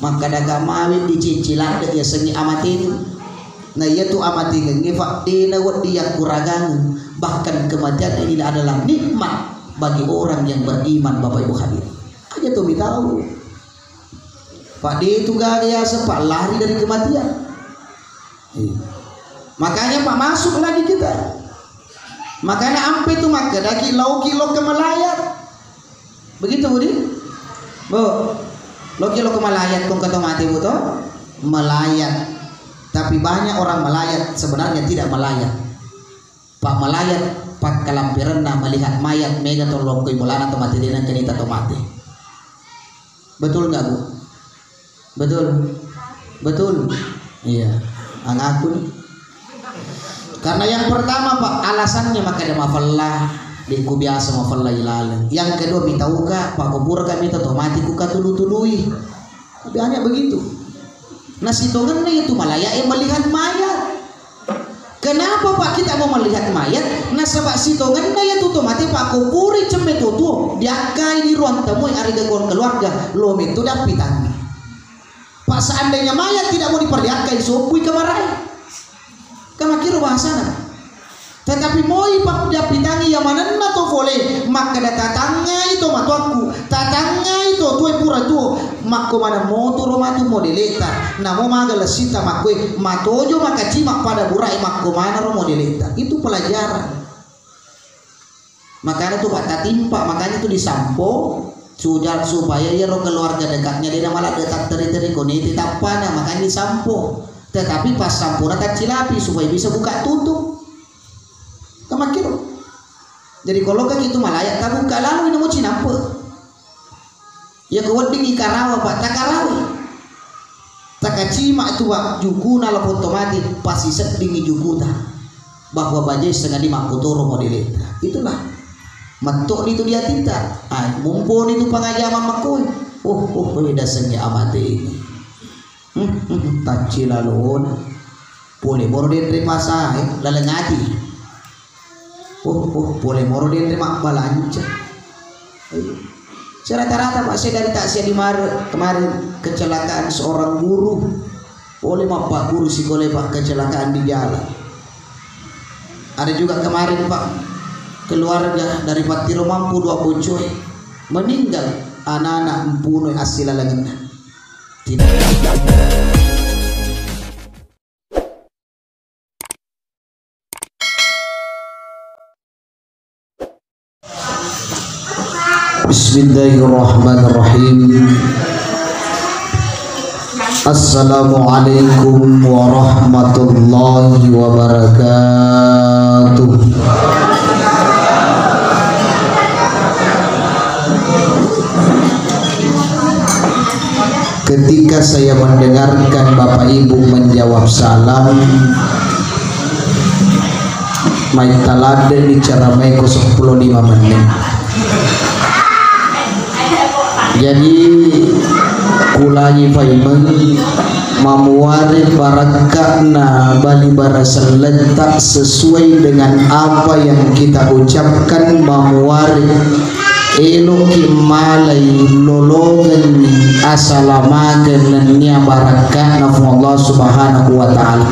maka daga mawit dicicilan dia sengi amatin. Nah ia tu amatin ngefak dina wat dia kuragan, bahkan kematian ini adalah nikmat bagi orang yang beriman. Bapak Ibu hadir aja tuh tahu Pak D itu gaya Pak lari dari kematian. Makanya Pak masuk lagi kita. Makanya ampe itu maka dah kilo ke melayat. Begitu Budi? Bu, lo kilo ke melayat kong kata mati buto melayat. Tapi banyak orang melayat sebenarnya tidak melayat. Pak melayat pak kalampiran melihat mayat mega tolong koi mulana atau mati dengan kenita atau mati. Betul nggak Bu? Betul. Betul. Iya. Angaku nih. Karena yang pertama Pak alasannya maka dia mafallah diku biasa mafallah ilalang. Yang kedua minta uka Pak kubur kami atau mati kuka tulu-tului. Tapi hanya begitu. Nah sitongan itu malaya yang melihat mayat. Kenapa Pak kita mau melihat mayat? Nah sebab sitongan itu tuh mati Pak kuburi cembe tuh diakai di ruang tamu yang ada gangguan keluarga lo itu dapitan. Pak seandainya mayat tidak mau diperlihatkan sopui kemarai. Kama kira bahasana. Tetapi mau ipak dia pitangi yang mana na to boleh maka da tatanga itu matuaku tatanga itu tuai pura tu makko mana motor romatu modeleta namo magala sita makwe matojo maka cimak pada burai makko mana ro modeleta itu pelajaran. Makanya tuh Pak tatimpa makanya tuh disampo sujar supaya ya ro keluarga dekatnya dia malah dekat teri-teri koniti tapana makanya disampo. Tetapi pas sampurna tak cilapi supaya bisa buka tutup kamakiro. Jadi kalau kan itu malayak tak buka lalu ini mau cinampe ya keweding ikarawa Pak tak karawi tak kacima itu Pak juku nala otomatis pasti sedingi juku tak bahwa bajai setengah lima kutoro modelita itulah matok itu dia tidak mumpun itu pengajaman makoi beda sengi amati ini tacilalun boleh moro dia terima saya lalengati boleh moro dia terima balanca rata-rata Pak saya dari taksi di kemarin kecelakaan seorang guru boleh Pak guru sekolah Pak kecelakaan di jalan. Ada juga kemarin Pak keluarga dari Patiro mampu 2 bocor meninggal anak-anak mempunyai asila lengan. Bismillahirrahmanirrahim. Assalamualaikum warahmatullahi wabarakatuh. Ketika saya mendengarkan Bapak Ibu menjawab salam mai taladen bicara mai 15 menit. Jadi kulai paimen mamuari barakana bali barasa letak sesuai dengan apa yang kita ucapkan mamuari eloki malai lolongan asalamakan nia barakah nafu Allah subhanahu wa ta'ala.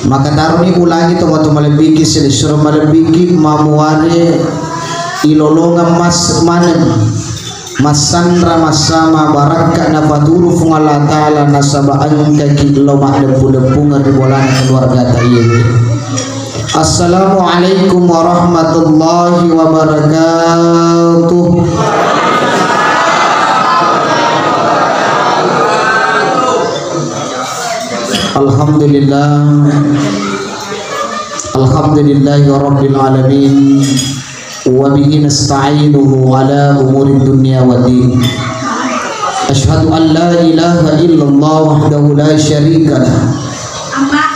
Maka taruni ulangi tomato malebiki selisur malebiki mamuare ilolongan mas manen masandra masama barakah nafaturu fungala ta'ala nasabaan kaki lomah depu-depu ngeribolan keluarga tayyib. Assalamualaikum warahmatullahi wabarakatuh. Alhamdulillah, alhamdulillahi rabbil alamin, wa bihi nasta'inuhu ala umuri dunya waddin. Ashhadu an la ilaha illallah wahdahu la syarika lah,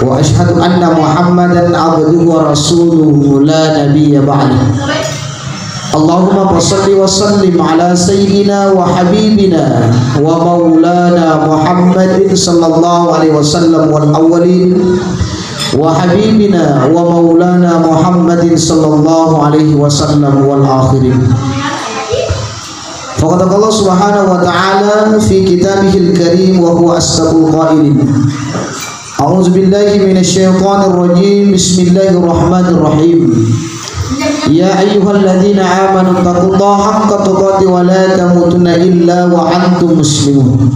wa ashhadu anna Muhammadan abduhu wa rasuluhu la nabiyya ba'dah. Allahumma salli wa sallim ala sayyidina wa habibina wa maulana Muhammadin sallallahu alaihi wasallam wal awwalin wa habibina wa maulana Muhammadin sallallahu alaihi wasallam wal akhirin. Faqad Allah subhanahu wa ta'ala fi kitabihil karim wa huwa asdaqul qailin. A'udzu billahi minasy syaithanir rajim. Bismillahir rahim. Ya ayyuhalladzina amanu taqullaha haqqa tuqatih wa la tamutunna illa wa antum muslimun.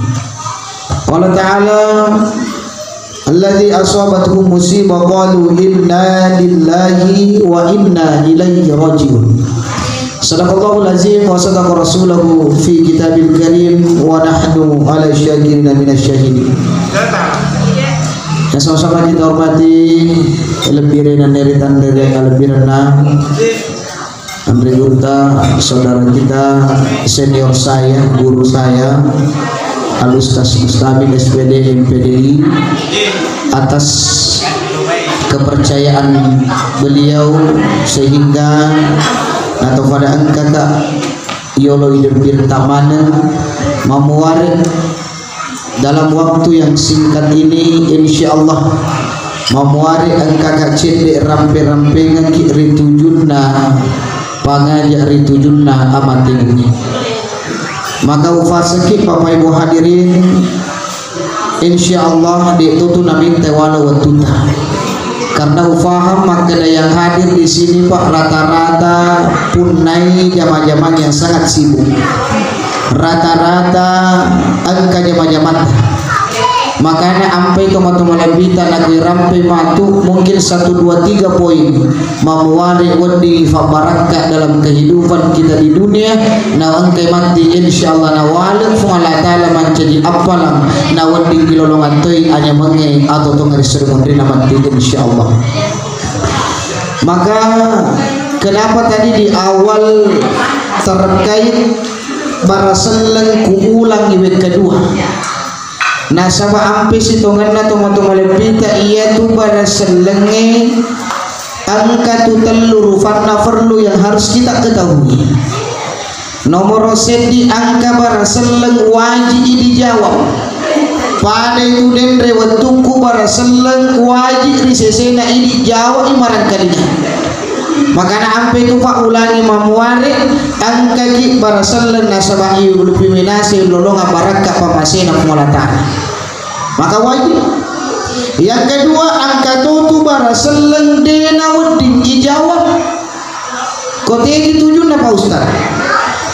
Qala ta'ala alladzi asabatuhum musibah qalu inna lillahi wa inna ilaihi raji'un. Sadaqallahul azim wa sadaqa rasulahu fi kitabil karim wa nahnu ala syakirina minasyahidin. Yang sama-sama kita hormati lebiran dan neritan dari lebiran Andre Gurta, saudara kita, senior saya, guru saya, Al-Ustaz Mustabid SPD MPDI, atas kepercayaan beliau sehingga atau pada angkata yolo hidup tamanan memuari dalam waktu yang singkat ini insyaallah memuari angka cedek rampe-rampe ngaki ritujunna pangajak ritujunna amatin ini. Maka ufasaki Bapak Ibu hadirin insyaallah ditutu namin tewala watuta. Karena ufaham maka yang hadir di sini Pak rata-rata punai jamaah-jamaah yang sangat sibuk. Rata-rata angka jamaah-jamaah. Makanya ampai teman-teman lebih tanah rampai matu mungkin 1, 2, 3 poin memuari wedi fabarakah dalam kehidupan kita di dunia. Na angkai mati insyaallah nawalik Allah taala menjadi apalang na wedi kilolongan toy hanya menge atau tongari sermon rina mati insyaallah. Maka kenapa tadi di awal terkait barasallan kuulang iwet kedua. Nasaba ampe sitongan na teman-teman lebita iya tu barasallange angka tu telur farna perlu yang harus kita ketahui. Nomor sedi angka barasallan wajib dijawab. Pada itu den rewetungku barasallan wajib disesena ini jawab imaran kalinya. Makanya ampe itu Pak ulangi mamuare angka ki barasallan nasabahi lebih minasi lolonga barakah pamasena pengolatan. Maka wajib. Yang kedua angka tutu barasallan dena wedin ijawab. Kote dituju na Pak Ustaz.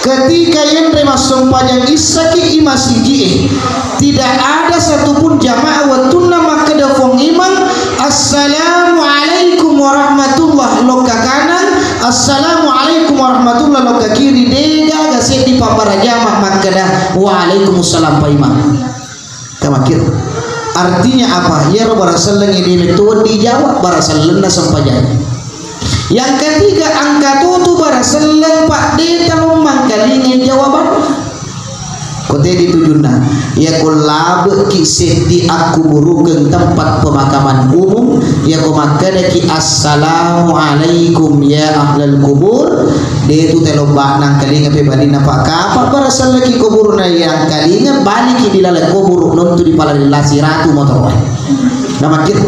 Ketika yang masuk pajang isaki imasiji tidak ada satupun jamaah watuna maka dafong imam assalamualaikum warahmatullah loka kanan assalamualaikum warahmatullah loka kiri dega gase di papara jamaah maka dah waalaikumsalam pak imam kamakir. Artinya apa? Ya barasallan ini betul dijawab barasallan sampajanya. Yang ketiga angka tutu barasallan Pak Deta memangkalingin jawaban kote ditujuna ya kulab kisih di aku burukeun tempat pemakaman umum ya kumakana ki assalamualaikum ya ahlal kubur de itu teloba nang kalinga pe badina Pak kapa barasallan ki kuburna yang kalinga balik di lalai kubur nontu di palalasi ratu motor nama kita.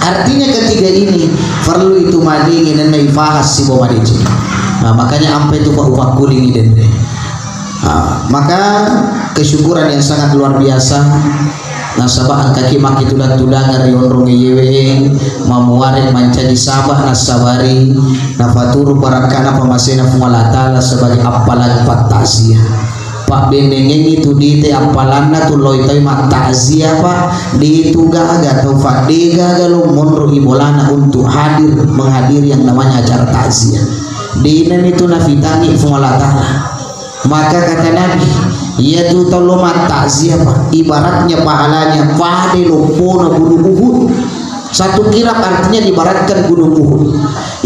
Artinya ketiga ini perlu itu madingin dan naifahas si bomadici. Nah, makanya ampe itu Pak kuling ini. Maka kesyukuran yang sangat luar biasa. Nasabah angka kimak itu dan tudang ngari onrong yewe mamuare mancani sabah nasabari nafaturu barakana pamasena fumalatala sebagai apalan patasiah. Pak benengeng itu di te apalana tu loitai mak takziah Pak di itu gaga atau fadega galu monro ibolana untuk hadir menghadiri yang namanya acara takziah di nan itu nafitangi fumalatala. Maka kata Nabi ia tu tolo mak takziah Pak ibaratnya pahalanya pade lopono gunung Uhud. Satu kirap artinya dibaratkan gunung Uhud.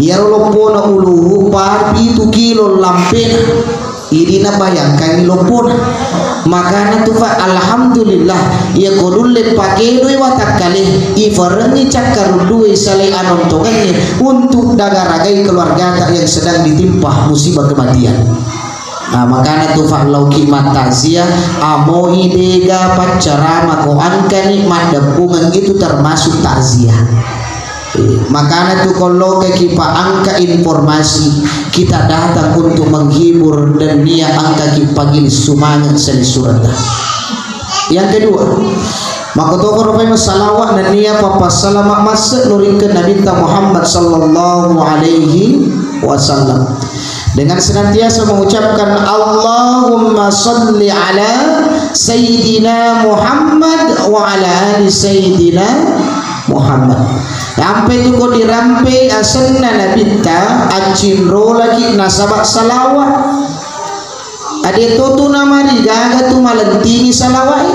Ya lopono uluhu par itu kilo lampena idina bayangkan lopon makana tu fa alhamdulillah ya kodulle pakai doi watak kali ifarangi cakar doi sale anontongannya untuk dagaragai keluarga yang sedang ditimpa musibah kematian. Nah makana tu fa lauki matazia amoi dega pacara mako angkani madapungan itu termasuk takziah. Makanya tuh kalau kita angka informasi kita datang untuk menghibur dan dia angka kipagil sumangat seni surat. Yang kedua, maka toko rupanya salawat dan niat papa salamat masuk nuringkan Nabi Muhammad sallallahu alaihi wasallam dengan senantiasa mengucapkan Allahumma salli ala Sayyidina Muhammad wa ala ali Sayyidina Muhammad. Sampai itu kau dirampai asalna Nabi ta acinro lagi nasabak salawat. Ada tu nama rigaga tu malentingi salawai.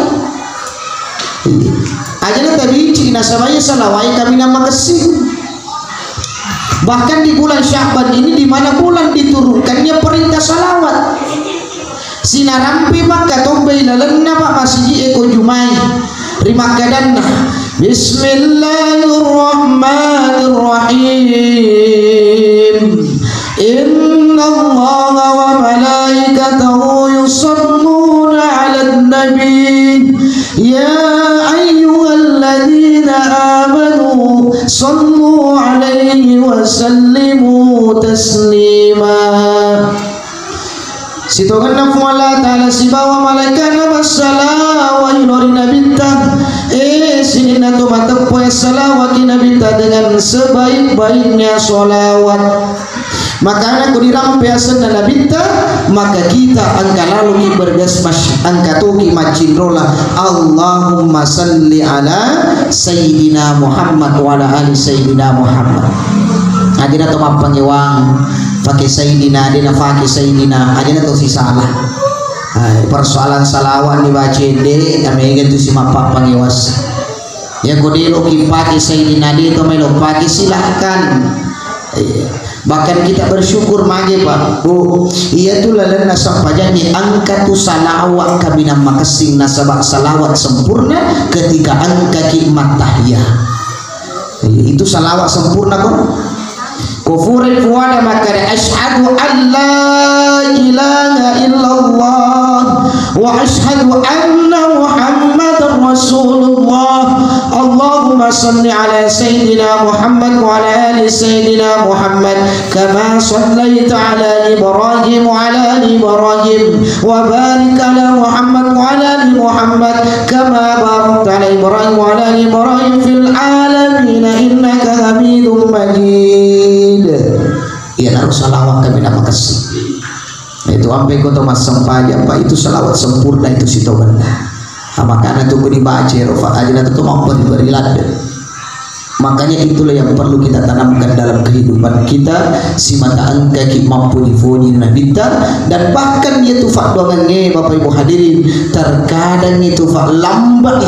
Aja na tabi cik nasabaya salawai kami nama kesing. Bahkan di bulan Sya'ban ini di mana bulan diturunkannya perintah salawat. Sinarampi maka tombay lalenna pak masih eko jumai. Rima kadanna. Bismillahirrahmanirrahim. Inna Allah wa malaikatahu yusalluna 'alan nabi ya ayyuhalladzina amanu sallu 'alaihi wa sallimu taslima. Sitogan Allah Ta'ala sibawa malaikana wassalamu ilori nabita sinina tu matapu salawat nabita dengan sebaik-baiknya solawat. Maka aku dirampai asana nabita maka kita angka lalu bergasmas angka tuki macinrola Allahumma salli ala Sayyidina Muhammad wa ala ali Sayyidina Muhammad. Adina tu mapangiwang pakai Sayyidina, adina pakai Sayyidina, adina tu si salah. Persoalan salawat dibaca de kami itu si mapak pangiwas. Ya kodelo ki pakai Sayyidina dia tu melo pakai silakan. Bahkan kita bersyukur mage Pak. Oh, iya tu lalan nasab pajani angka tu salawat kami nama kesing nasabak salawat sempurna ketika angka ki matahiyah. Itu salawat sempurna kok. Kufuri kuada makare asyhadu an la ilaha illallah wa asyhadu anna Muhammadar Rasulullah. Allahumma salli ala Sayyidina Muhammad wa ala ali Sayyidina Muhammad kama sallaita ala Ibrahim wa ala ali Ibrahim wa barik ala Muhammad wa ala ali Muhammad kama barakta ala Ibrahim wa ala ali Ibrahim fil alamin innaka Hamidum Majid. Ia naruh salawat kami nama kasih. Itu ampe kau Thomas sampaya Pak itu salawat sempurna itu si tobanda. Makanya itu dibaca rofa aja nanti tu mampu berilat. Makanya itulah yang perlu kita tanamkan dalam kehidupan kita. Si mata angka kita mampu difoni nabita dan bahkan dia tu fak doangannya Bapak Ibu hadirin terkadang itu fak lambat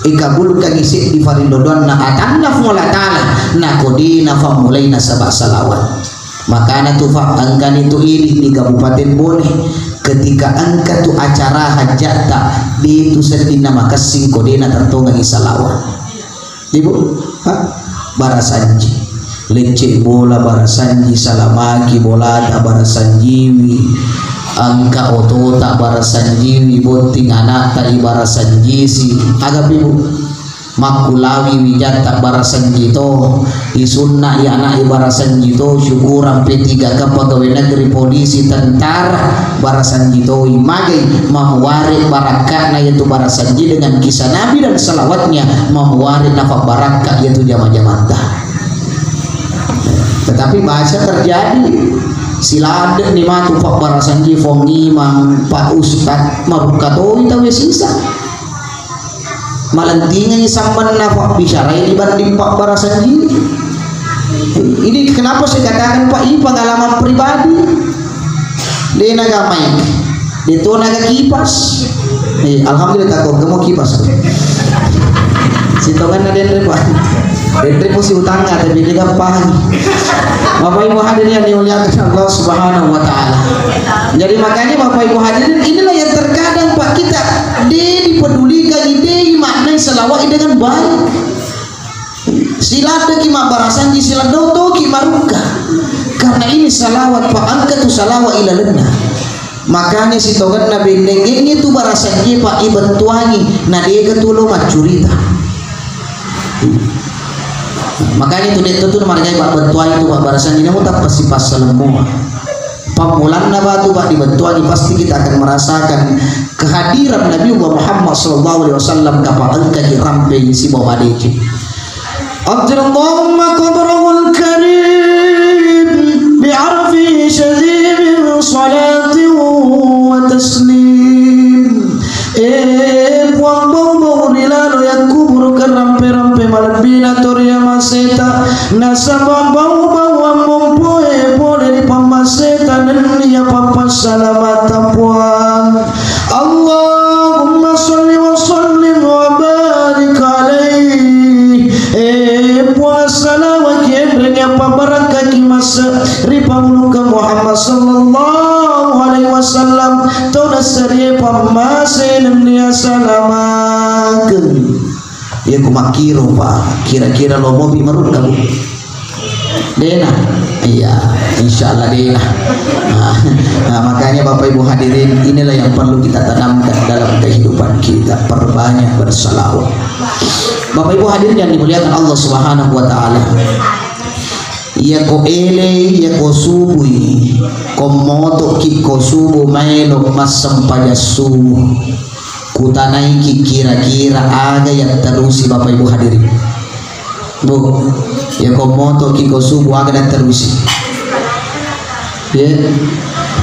ikabulkan isi di faridodon na atanna fula ta'ala na kodina fa mulai nasabak salawat. Makanya tu fa angkan itu ini di Kabupaten Bone ketika angka tu acara hajat tak di itu sedina maka sing kodina tertongang salawat. Ibu barasanji lecek bola barasanji salamaki bola barasanjiwi angka otota barasanjiwi boting anak tadi barasanjisi agak ibu makulawi wijata barasanjito isunna ya anak barasanjito syukuran P3 ke pegawai negeri polisi tentara barasanjito imagai mahwari barakat na yaitu barasanji dengan kisah Nabi dan salawatnya mahwari nafak barakat yaitu jamaah-jamaah. Tetapi bahasa terjadi silade ni matu pak barasanji fongi mang pak ustad marukatoi tahu sisa malentingnya sampan nafak bicara ini dibanding pak barasanji. Ini kenapa saya katakan Pak ini pengalaman pribadi. Dia naga main, dia tu naga kipas. Alhamdulillah takut kamu kipas. Si tongan ada repot. Repot si utang ada tapi dia gampang. Bapak Ibu hadirin yang dimuliakan Allah Subhanahu wa taala. Jadi makanya Bapak Ibu hadirin inilah yang terkadang Pak kita dipedulikan ide makna selawat dengan baik. Silada ki barasan di silada to ki maruka. Karena ini salawat Pak angkat tu salawat ilalena. Makanya si togan nabi ini tu barasan ki Pak ibentuangi nah dia ketulo macurita. Makanya itu margai pak bentuan itu pak barasan ini mau tak pasti pas selemu. Pamulan nabatu pak dibentuan pasti kita akan merasakan kehadiran Nabi Muhammad sallallahu alaihi wasallam kapal kaki rampe si bawa deki. Allahumma qadrahul karim bi'arfi syadid salati wa taslim. Puang bau nilalo yang kubur ke rampe-rampe malbina toria maseta nasabah bau mempoe boleh di pamaseta dan dia papa salamata puang. Allahumma salli wa sallim wa barik alaihi. Puasa wa kiendrenya pabaraka ki masa ripamuluka Muhammad sallallahu alaihi wasallam toda sari pamase dunia salamakeun. Ya kumakiro pak, kira-kira lo mau bimarun kamu dena, iya insyaallah dena. Makanya Bapak Ibu hadirin, inilah yang perlu kita tanamkan dalam kehidupan kita, perbanyak bersalawat. Bapak Ibu hadirin yang dimuliakan Allah Subhanahu wa taala. Ya ko ele ya ko subui ko moto ki ko subu maelo masam pajasu kutanai ki kira-kira aga yang terusi Bapak Ibu hadirin. Bu ya ko moto ki ko subu aga dan terusi. Ya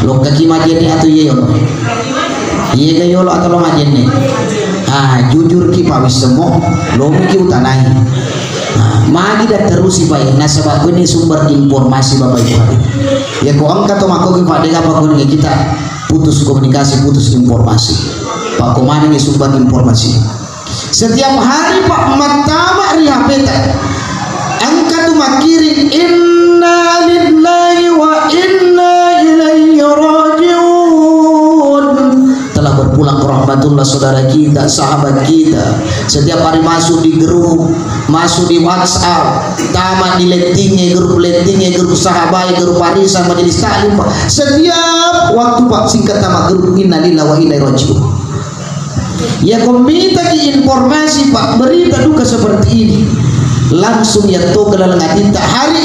lo kaki majene atau ye yo. Ye ga yo atau lo majene. Jujur ki pawis semua lo ki utanai. Magi dan terus baik nasabah ini sumber informasi Bapak Ibu. Ya kau angkat atau mako kita dengan apa kita putus komunikasi, putus informasi. Pak Komani ini sumber informasi. Setiap hari Pak matama rihapeta. Angkat tu makirin inna lillahi wa inna ilaihi rajiun. Telah berpulang ke rahmatullah saudara kita, sahabat kita. Setiap hari masuk di grup, masuk di WhatsApp, tamat di lettingnya, grup sahabat, grup parisan, majelis taklim Pak. Setiap waktu Pak singkat nama grup innalillahi wa inna ilaihi rajiun. Ya kau minta ki informasi Pak, berita duka seperti ini. Langsung ya to ke dalam tinta hari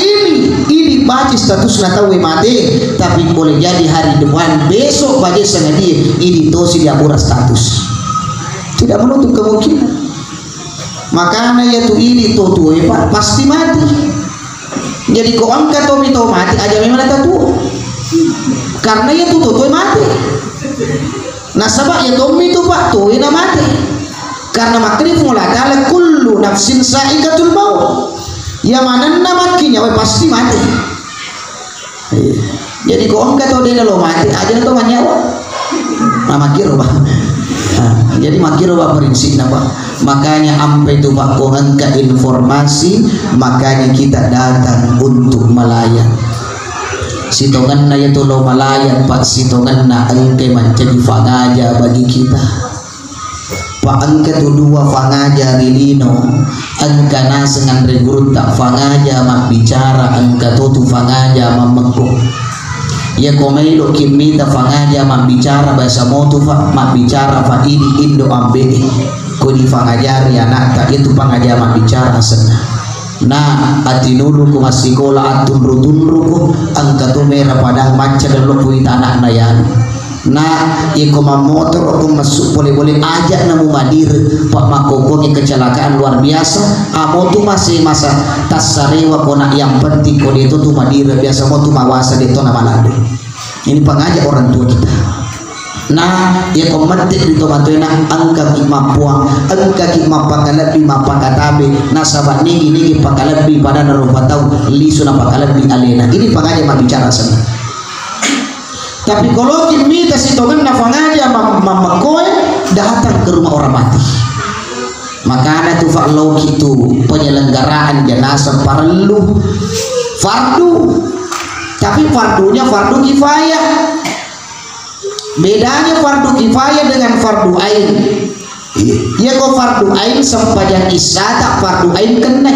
ini baca status natawe mati, tapi boleh jadi hari depan besok baca sana dia ini tosi dia murah status, tidak menutup kemungkinan. Makanya ya tu ini to Pak pasti mati. Jadi kau angkat to mati aja memang tak tu, karena ya tu mati. Nasabah ya to Pak tu ina mati. Karena makrif mulakala kullu nafsin sa'iqatul maut. Ya mana makinya pasti mati. Jadi kau angkat to dia lo mati aja to nyawa. Makiro Pak. Jadi makiro Pak prinsip Pak. Makanya ampe itu Pak kau angkat informasi, makanya kita datang untuk melayan. Sitongan na itu lo melayan Pak, sitongan na angke menjadi fangaja bagi kita. Pak angka tu dua fangaja rilino angka nasengan regurut tak fangaja mak bicara angka tu fangaja mamengko ya komelo kimita fangaja mak bicara bahasa motu mak bicara fa ini indo ambe ko di fangajari anak tak itu fangaja mak bicara sana nah atinulu ku masikola atunru ku angka tu merah padang manca dan lo kuita anak nayan. Nah, iko motor aku masuk boleh ajak namu madir Pak Makokongnya kecelakaan luar biasa. Amo tu masih masa tasarewa kona yang penting kode itu tuh madir biasa mau tu mawasa itu nama lade. Ini pengajak orang tua kita. Nah, ya komentik di tomatoina angka kima puang, angka kima pakalabi mapakatabe, nasabat nigi pakalabi pada narupa tahu lisu na pakalabi alena. Ini pengajak mak bicara sana. Tapi kalau kita sitongan nafangaja mamakoy datang ke rumah orang mati. Makanya tuh kalau gitu penyelenggaraan jenazah perlu fardu, tapi fardunya fardu kifayah. Bedanya fardu kifayah dengan fardu ain. Ya kok fardu ain sempajan isata fardu ain kena.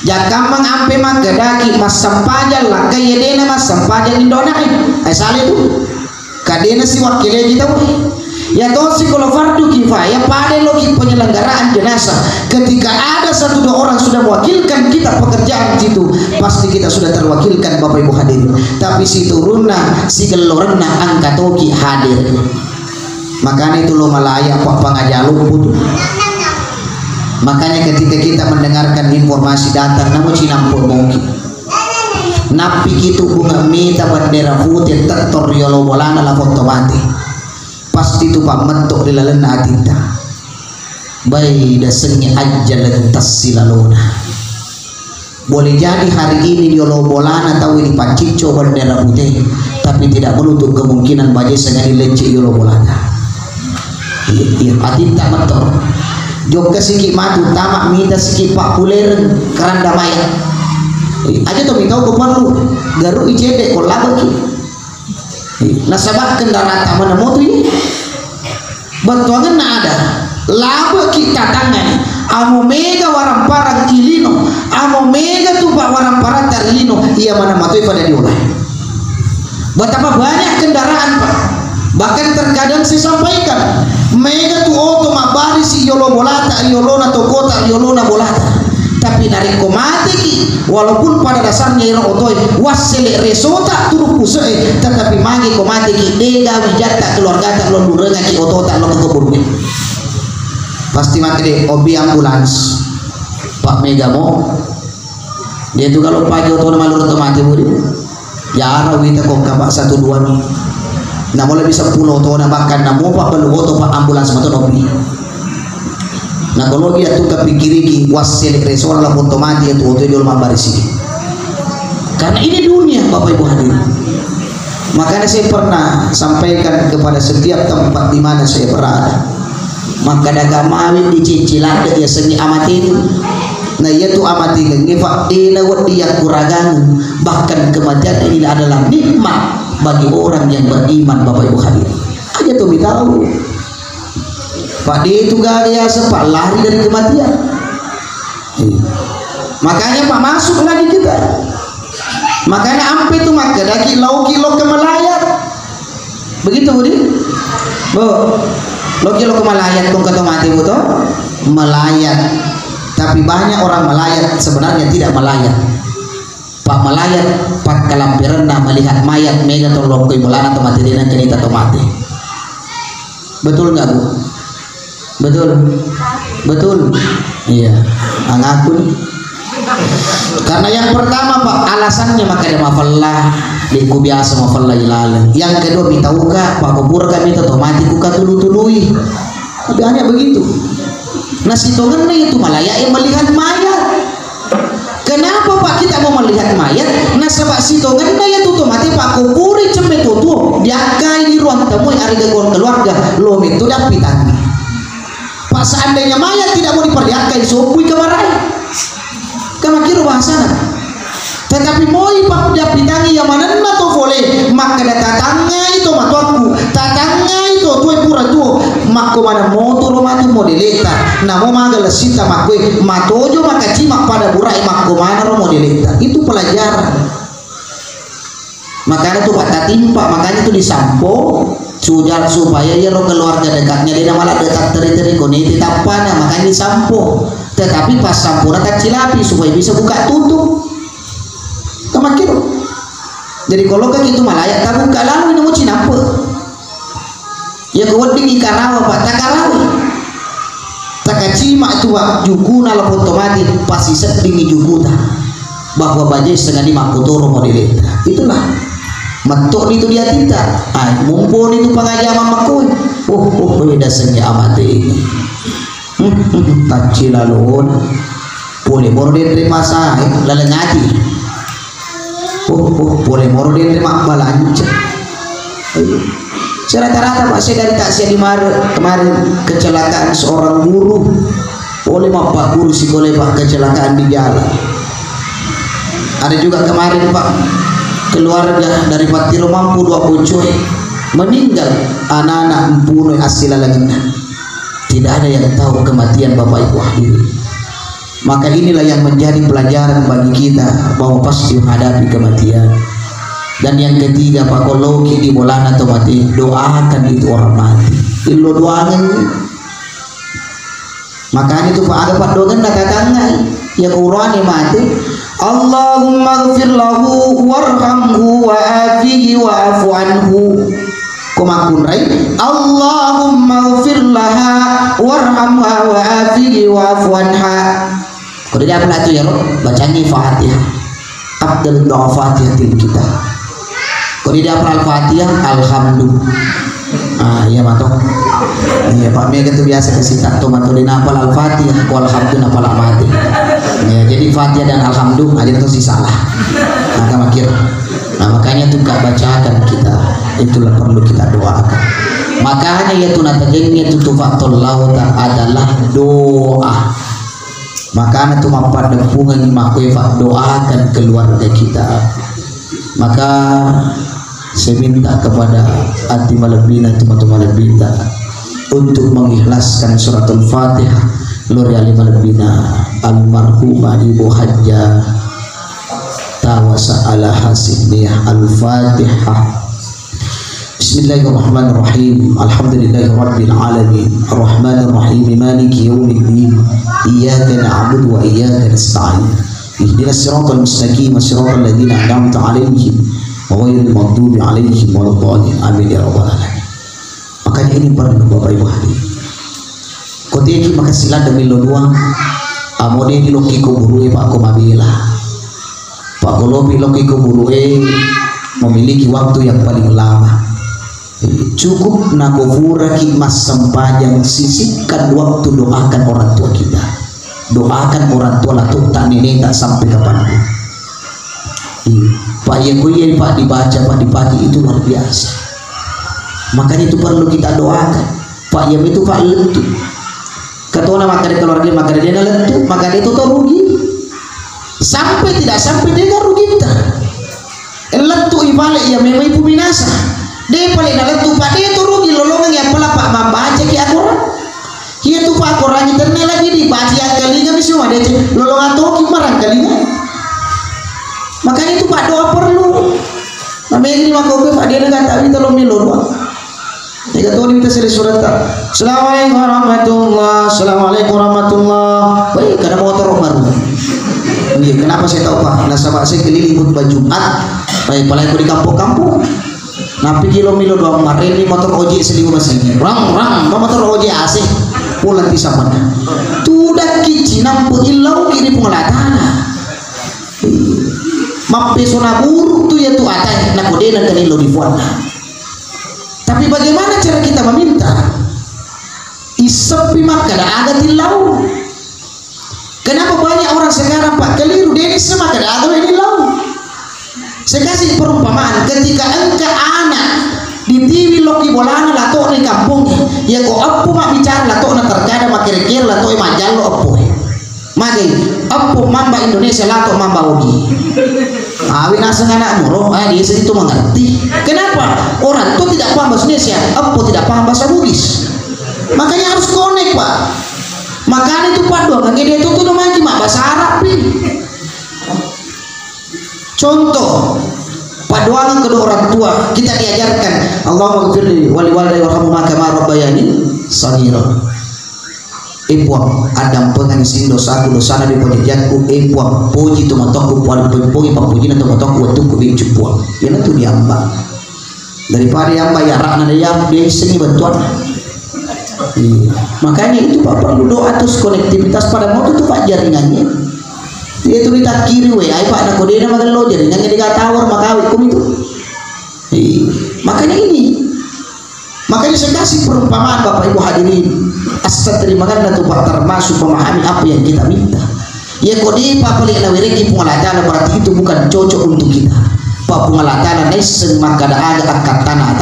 Jaka mengampe magadaki mas sampajan lah kaya dena mas sampajan indonai asal itu kadena si wakilnya kita ya toh si kalau fardu kifayah pada logi penyelenggaraan jenazah. Ketika ada 1-2 orang sudah mewakilkan kita pekerjaan situ, pasti kita sudah terwakilkan Bapak Ibu hadirin. Tapi si turunna si gelorna angkatoki hadir. Makanya itu lo malaya pak pangajaluk putu. Makanya ketika kita mendengarkan informasi datang namun cinampur mungkin napi gitu bunga mita bendera putih tektor yolo bolana la foto mati pasti itu pak mentok di lalena atita bayi dasengi aja lentas silalona. Boleh jadi hari ini yolo bolana tahu ini pancico bendera putih, tapi tidak menutup kemungkinan bajai sengaja leceh yolo bolana. Iya atita mentok Jogja sikit matu tamak minta sikit pak puler keranda maya aja tuh minta kau perlu garuk icedek kau laba ki nasabak kendaraan taman motor ini bantuan na ada laba ki tatangnya amo mega warang parang ilino amo mega tuh pak warang parang tarlino iya mana matui pada dioleh betapa banyak kendaraan pak. Bahkan terkadang saya sampaikan mega tu auto mabari si yolo bolata yolona tokota yolona bolata tapi dari komate ki walaupun pada dasarnya iro otoi wasele resota turu pusai tetapi magi komate ki dega wijata keluarga tak lo durenga ki otota lo kebun pasti mati deh obi ambulans pak mega mo dia tu kalau pagi oto nama lurut mati budi ya rawi tak kok kabak 1-2 nih. Nah mulai bisa pulau tuh nak makan nak mau pak perlu auto pak ambulans atau nopi. Nah kalau dia tuh kepikir ki wasel resor lah foto mati itu auto jual mambarisi. Karena ini dunia Bapak Ibu hadirin. Makanya saya pernah sampaikan kepada setiap tempat di mana saya berada. Maka dagang mawin di cicilan dia seni amatin. Nah ia tuh amati ngefak dina dia kuragan bahkan kematian ini adalah nikmat bagi orang yang beriman Bapak Ibu hadirin. Aja tuh tahu Pak dia itu gaya sepak lari dari kematian. Makanya Pak masuk lagi kita. Makanya ampe itu maka daki kilo ke melayat. Begitu Budi? Bu, kilo ke melayat kung kata mati buto melayat. Tapi banyak orang melayat sebenarnya tidak melayat. Pak melayat pak kalampiran melihat mayat mega tolong koi mulana atau mati dina kenita atau mati. Betul nggak Bu? Betul. Iya. Angakun. Karena yang pertama Pak alasannya maka ada mafallah diku biasa mafallah ilalah. Yang kedua minta uka Pak kubur kami atau mati kuka tului. Tapi hanya begitu. Nah sitongan itu malayak yang melihat mayat. Kenapa Pak kita mau melihat mayat? Nah sebab sitongan ya tutup mati Pak kuburi cembe tutup diakai di ruang tamu yang ada gangguan keluarga lo itu dapitan. Pak seandainya mayat tidak mau diperlihatkan sopui kemarai kemakiru bahasa. Tetapi mau Pak dapitangi yang mana tuh boleh maka ada tatangnya itu matuaku tatangnya itu tuh pura tuh makku mana motor matu modelita namo magal sita makku matojo maka cimak pada burai makku mana modelita itu pelajaran. Makanya tuh Pak timpa makanya tuh disampo sujar supaya ya roh keluarga dekatnya dia malah dekat teri-teri koniti tapana makanya disampo. Tetapi pas sampurna cilapi supaya bisa buka tutup kemakiru. Jadi kalau kan itu malayak tak buka lalu ini mau cinampe ya keweding ikarawa Pak tak kalawi tak kacima itu Pak jukuna lah otomatis pasti sedingi jukuta bahwa bajai setengah 5 kutoro modelita itulah mentok itu dia tidak mumpun itu pengajaman makui beda seni amati ini tak cilalun boleh baru dia terima saya lalengati boleh moro dia terima balanja. Rata-rata Pak saya dari Tasya di kemarin kecelakaan seorang guru boleh Pak guru sih boleh Pak kecelakaan di jalan. Ada juga kemarin Pak keluarga dari Patiro mampu 2 pucuy meninggal anak-anak empuno asila langitnya. Tidak ada yang tahu kematian Bapak Ibu hadirin. Maka inilah yang menjadi pelajaran bagi kita bahwa pasti menghadapi kematian. Dan yang ketiga Pak koloki di bulan atau mati doakan itu orang mati. Ilo doakan Makanya itu Pak agak Pak dogan nakatangai ya Qur'an mati. Allahumma ighfir lahu warhamhu wa afihi wa afu anhu. Kumakun rai Allahumma ighfir laha warhamha wa afihi wa afu anha. Kalau dia apa itu ya bacanya Fatihah. Abdul doa Fatihatil kita. Kalau dia apa Al-Fatihah alhamdulillah. Iya matok. Iya Pak Mia itu biasa kasih tato matok di napal Al-Fatihah ku alhamdulillah napal amati. Ya jadi Fatihah dan alhamdulillah ada itu sih salah. Nah kamu kira. Nah makanya tuh gak bacakan kita, itulah perlu kita doakan. Makanya yaitu natajengnya tutufatul lauta adalah doa. Makanya tuh mampar depungan makuifat doakan keluarga kita. Maka saya minta kepada anti malabina teman-teman malabina untuk mengikhlaskan suratul Fatihah Lori Ali Malabina almarhumah Ibu Hajjah Tawasa ala Hasiniyah Al-Fatihah. Bismillahirrahmanirrahim. Alhamdulillahi rabbil alamin arrahmanir rahim maliki yaumiddin iyyaka na'budu wa iyyaka nasta'in ihdinas siratal mustaqim siratal ladzina an'amta 'alaihim ghairil maghdubi 'alaihim waladdallin amin ya rabbal alamin. Makanya ini perlu Bapak Ibu hadirin. Koteki makasila demi lo doang amode di loki ko burue Pak ko mabila. Pak Kolobi loki ko burue memiliki waktu yang paling lama. Cukup nakofura mas sempajang sisihkan waktu doakan orang tua kita. Doakan orang tua lah tuh tak nenek tak sampai kapanpun. Pak Yekoye Pak dibaca Pak dipaki itu luar biasa. Makanya itu perlu kita doakan. Pak Yem itu Pak lentu. Kata maka dari keluarga maka dia lentu maka dia itu rugi. Sampai tidak sampai dia rugi kita. Lentu ibalik ya memang ibu binasa. Dia paling lentu Pak dia itu rugi lolongan ya pala Pak membaca ki Al-Quran. Dia tuh Pak Quran itu lagi dibaca yang kalinya semua dia lolongan tuh kimarang kalinya. Makanya itu Pak doa perlu. Namanya ini maka Pak dia dengan tak minta lo milo doa. Jika Tuhan minta seri surat tak. Assalamualaikum warahmatullah. Assalamualaikum warahmatullah. Baik karena motor baru. Iya kenapa saya tahu Pak? Nasabah saya keliling khutbah Jumat. Baik paling aku di kampung-kampung. Napi kilo milo doang kemarin ini motor ojek selingkuh masih. Rang motor ojek asing. Pulang di sana. Tudah kici nampu ilau kiri pengelatana. Mape sona buruk tu ya tu atai nak kode dan kanilo di fuana. Tapi bagaimana cara kita meminta? Isepi maka ada tilau. Kenapa banyak orang sekarang Pak keliru dia semua ada ini lau. Saya kasih perumpamaan ketika engkau anak di TV loki bolana lato di kampung ya kok apa mak bicara lato na terkada makir-kir lato majal lo apa magi apa mamba Indonesia lato mamba ugi awi nasa anak muro di situ mengerti kenapa orang itu tidak paham bahasa Indonesia apa tidak paham bahasa Bugis makanya harus connect Pak makanya itu Pak doang dia itu tuh namanya mak bahasa Arab contoh paduan kedua orang tua kita diajarkan Allahumma ghfirli wali walidayya warhamhuma kama rabbayani shaghira. Ipuang adam pengan sin dosaku dosana di pojokku ipuang puji tu matoku puan puji papuji na tu matoku waktu di cupuang yana tu diamba daripada yang bayar rakna dia seni bantuan. Makanya itu Pak perlu doa terus konektivitas pada mau itu Pak jaringannya dia itu kita kiri ai Pak nak kode nama lo jaringannya dikatawar makawi kum itu makanya ini makanya saya kasih perumpamaan Bapak Ibu hadirin asal terima kasih tuh Pak termasuk memahami apa yang kita minta ya kode Pak paling nawireki pengalatana berarti itu bukan cocok untuk kita Pak pengalatana nesen maka ada akad tanah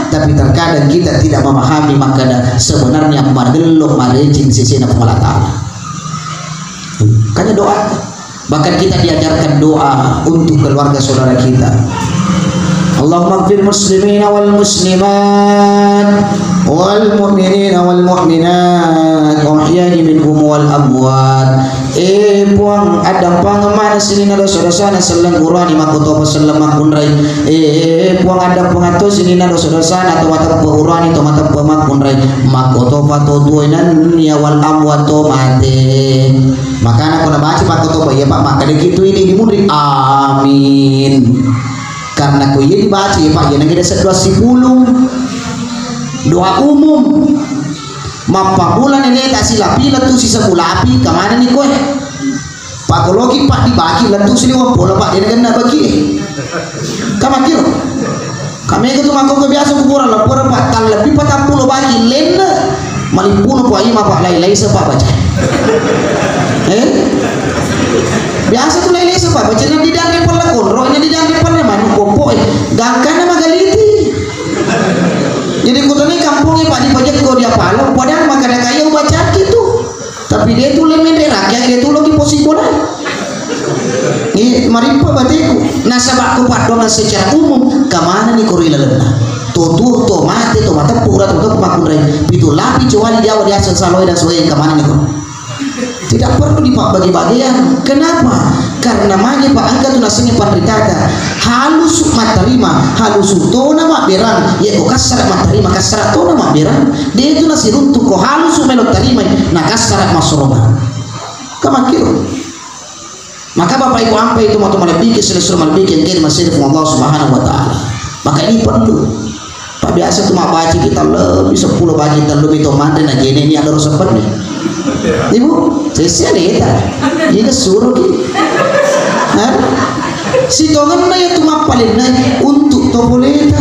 tapi terkadang kita tidak memahami maka sebenarnya madelok marejing sisina pengalatana makanya doa bahkan kita diajarkan doa untuk keluarga saudara kita Allahumma ighfir muslimina wal muslimat wal mu'minina wal mu'minat wa ahya'i minhum wal amwat puang ada pangaman sini nado dosa na selang Qur'ani makoto pasallam makunrai puang ada pangato sini nado dosa na to mata Qur'ani to mata makunrai makoto pato duinan ya wal amwato mate makana kona baca makoto ya Pak maka gitu ini dimundri amin karena ko ini dibaca ya Pak ya nang ada sedua sipulung doa umum mapamulan ini tak silapi latu sisa kulapi kemana nih kowe pakologi Pak dibagi latu sini pola Pak dia kena bagi kamakir kami itu mako kebiasa kuburan lapor Pak tal lebih 40 bagi lena malipuno po ima Pak lai sepak baca biasa tuh lai sepak baca nanti dan pala konro nanti dan pala manu kopo gangkana magaliti jadi kutone kampungnya Pak dipajak kau dia palong padahal makanya kaya baca gitu tapi dia tuh lemende rakyat dia tuh lagi posisi bola ini maripa batiku nasabak ku padongan secara umum kemana nih korila lemna tutur to mati to mata pura to makun pitu lapi cuali dia dia saloi dan soe kemana nih tidak perlu dibagi-bagian. Kenapa? Karena magi Pak angka tu nasinya pandritata halus matarima halus utona mak berang ya ko kasar matarima kasar tona mak berang dia itu nasi runtuh ko halus melot tarima na kasar masroba kamakir maka Bapak Ibu ampai itu mau malabiki selesai malabiki yang kiri masih Allah Subhanahu wa taala maka ini perlu Pak biasa tu mak baca kita lebih 10 bagi terlebih to manten aja ini ada rasa nih Ibu, saya lihat, ini suruh gitu. Si tongan na itu mak paling naik untuk topoleta.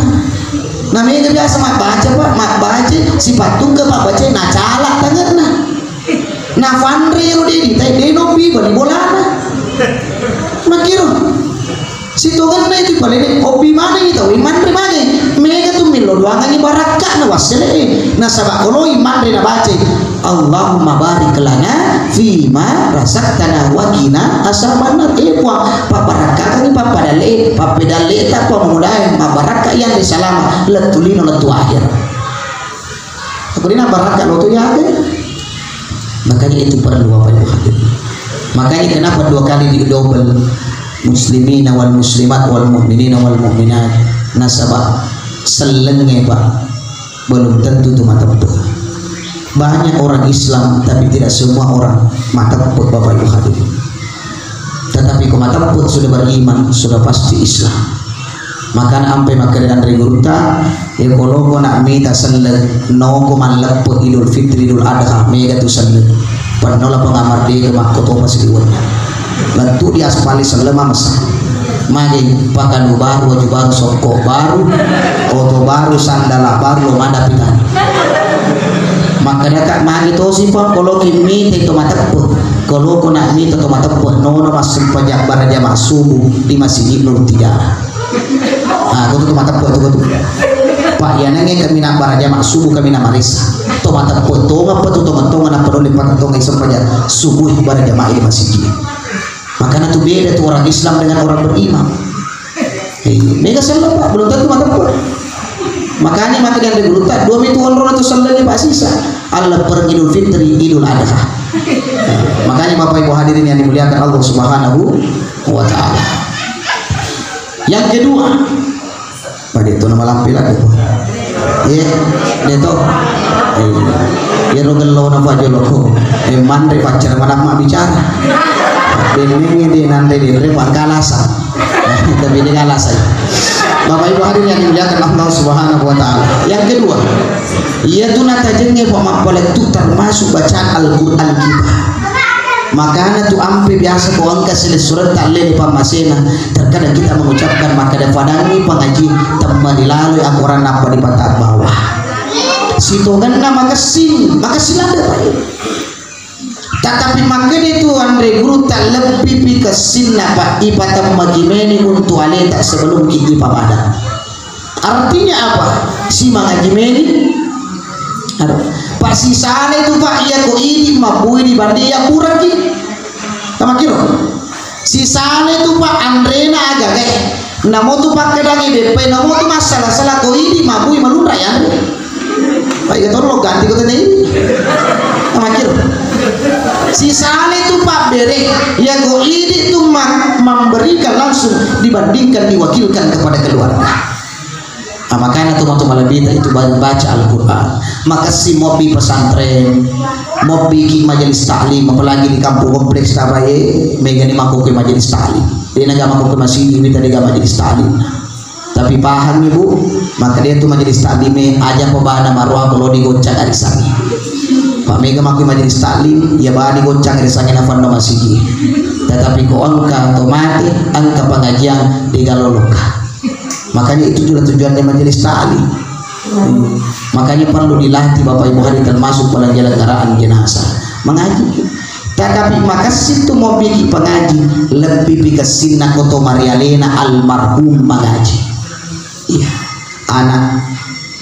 Namanya biasa mak baca Pak, mak baca si patung ke mak baca na calak tangan na. Na fandre yang di deno bi bali bolana. Makiro. Si tongan na itu paling obi mana itu, iman mana? Mega tu milo doangan ibaratkan na wasile. Na sabak kalau iman na baca. Allahumma barik lana fima razaqtana wa qina azabannar puang pabaraka ni papadale papedale ta pamulai mabaraka yang disalama letulino letu akhir aku dina baraka lo tu ya makanya itu perlu apa itu hadir makanya kenapa 2 kali di double muslimin wal muslimat wal mu'minin wal mu'minat nasabah selenge Pak belum tentu itu mata betul banyak orang Islam tapi tidak semua orang mata put Bapak Ibu hadirin tetapi kalau mata put sudah beriman sudah pasti Islam makanya ampe makanan dari guruta ya kalau kau nak minta selen no kau malaput Idul Fitri Idul Adha mega tu selen penola pengamar dia ke makoto pasti diwanya lalu dia aspali selama masa magi pakan baru baju baru sokok baru oto baru sandala baru mana pitan maka dekat magi to simpang kalau kimi itu mata put kalau kau nak minta to mata put no masuk pajak barang dia masuk di masjid Nur Tiga aku tu mata put tu Pak ya nenge kami nak barang dia masuk kami nak marisa to mata put to ngapa tu to ngontongan apa boleh pakai to ngai sempajak subuh barang dia di masjid makanya tu beda tu orang Islam dengan orang beriman mereka salah Pak belum tentu mata put makanya maka dia bergerutak 2 mituan roh itu salahnya Pak Sisa Allah per Idul Fitri Idul Adha makanya Bapak Ibu hadirin yang dimuliakan Allah Subhanahu wa taala yang kedua pada itu nama lampil lagi ya dia tu ya rogel lo nama joloko mandre pacar mana mak bicara ini dia nanti dia repot kalasan tapi dia kalasan Bapak Ibu hadirin yang dimuliakan Allah Subhanahu wa taala. Yang kedua, yaitu natajenge pemapalet itu termasuk bacaan Al-Qur'an kita. Makanya tu ampe biasa ko angka sile surat talle di pamasena terkadang kita mengucapkan maka da padangi pengaji temma dilalui Al-Qur'an apa di patak bawah. Sitonganna makasih ada Pak. Tetapi makanya itu Andre Guru tak lebih pikesin Pak ibadah magimeni untuk aleta sebelum gigi papada. Artinya apa? Si mangagimeni Pak si sana itu Pak iya ko ini mabui di bandi ya kurang ki. Sama kiro. Si sana itu Pak Andrena agak namo tu Pak kedangi DP namo tu masalah ko ini mabui malura ya. Pak ya tolong ganti ko tadi. Sama kiro. Si Saleh itu Pak Bere, ya kok ini itu memberikan langsung dibandingkan diwakilkan kepada keluarga. Nah, makanya teman-teman lebih itu banyak baca Al-Quran. Maka si mobi pesantren, mobi majelis taklim, apalagi di kampung kompleks Tabaye, megani makuk ke majelis taklim. Dia naga makuk ke masjid, ini tadi gak majelis taklim. Tapi paham ibu, maka dia tuh majelis taklim aja pembahana marwah kalau digoncang dari sana. Pak Mega makuk majelis taklim, ya bah digoncang dari sana nafan no masjid. Tetapi ko angka otomatis angka pengajian digaloloka. Makanya itu juga tujuannya majelis taklim. Makanya perlu dilatih Bapak Ibu hari termasuk penyelenggaraan jenazah mengaji. Tetapi makasih itu mau bikin pengaji lebih bikasina koto Marialena almarhum mengaji. Iya, anak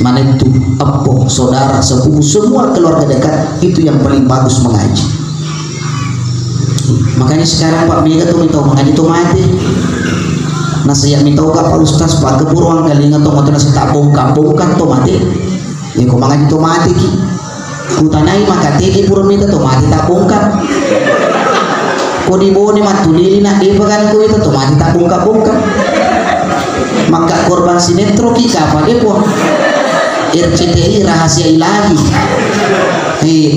mana itu empoh, saudara, sepupu, semua keluarga dekat itu yang paling bagus mengaji. Makanya sekarang Pak Mega tuh minta mengaji tuh mati. Nah saya minta Pak Ustaz Pak keburuan kali nggak tomat nasi tak bongkar tuh mati. Ini kau mengaji tuh mati ki. Kutanai maka tegi purun minta tuh mati tak bongkar. Kau dibawa di matulili nak dia pegang kau itu tuh mati tak bongkar. Maka korban sinetron kita apa dia pun RCTI rahasia ilahi.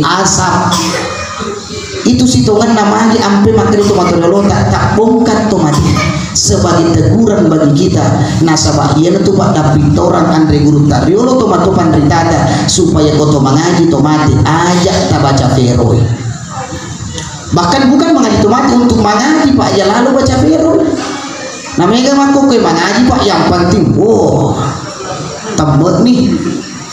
Asap itu sitongan namanya ampe maka itu material tak bongkar tuh mati. Sebagai teguran bagi kita nasabah iya itu Pak Dapitoran Andre Guru Tariolo tomato pandritata supaya koto mengaji tomati ajak tak baca veroi, bahkan bukan mengaji tomati untuk mengaji Pak ya lalu baca veroi namanya makuk ke mengaji Pak yang penting tembet nih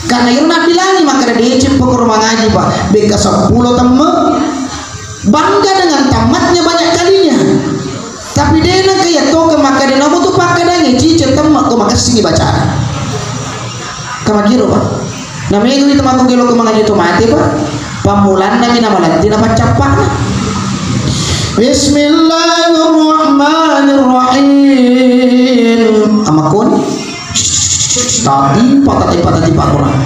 karena yang nak bilang maka ada dia pokok mengaji Pak beka 10 tembet bangga dengan tamatnya banyak kalinya. Tapi dia nak kayak toke maka dia nak tuh pakai daging cicer temak kau makan sini bacaan. Kamu kira Pak? Namanya itu teman kau kilo kemangan itu mati Pak. Pamulan lagi nama lanti nama capak. Bismillahirrahmanirrahim. Amakun. Tadi patah kurang.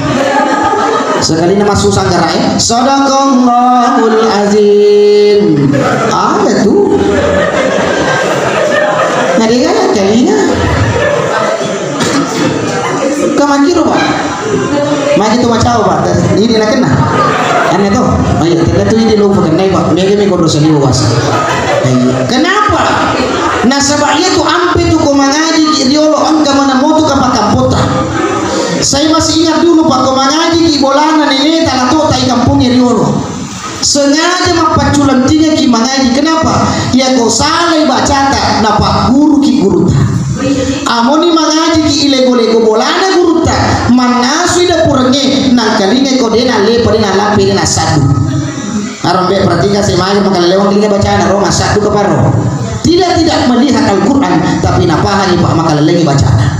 Sekali nama susah gerai. Sadaqallahul azim. Ada tuh. Nah dia kan kalinya kamu kira Pak maju tuh macam Pak ini nak kena aneh tuh ayo ternyata ini lupa kenai Pak mereka ni kodoh seliu was kenapa nasabahnya tuh ampe tuh kau mengaji riolo angka mana motu kapal kampota saya masih ingat dulu Pak kau mengaji di bolana nenek tanah tuh tai kampungnya riolo sengaja mapaculan tiga ki mengaji kenapa ya kau salah baca tak napa guru ki guru tak amoni mengaji ki ilego-lego bolana guru tak manasu ida purenge nang kalinya kau dena le pada lapi dena satu arombe perhatikan saya maju maka lewat kalinya bacaan Roma satu keparo tidak melihat Al-Quran tapi napahani Pak maka lagi bacaan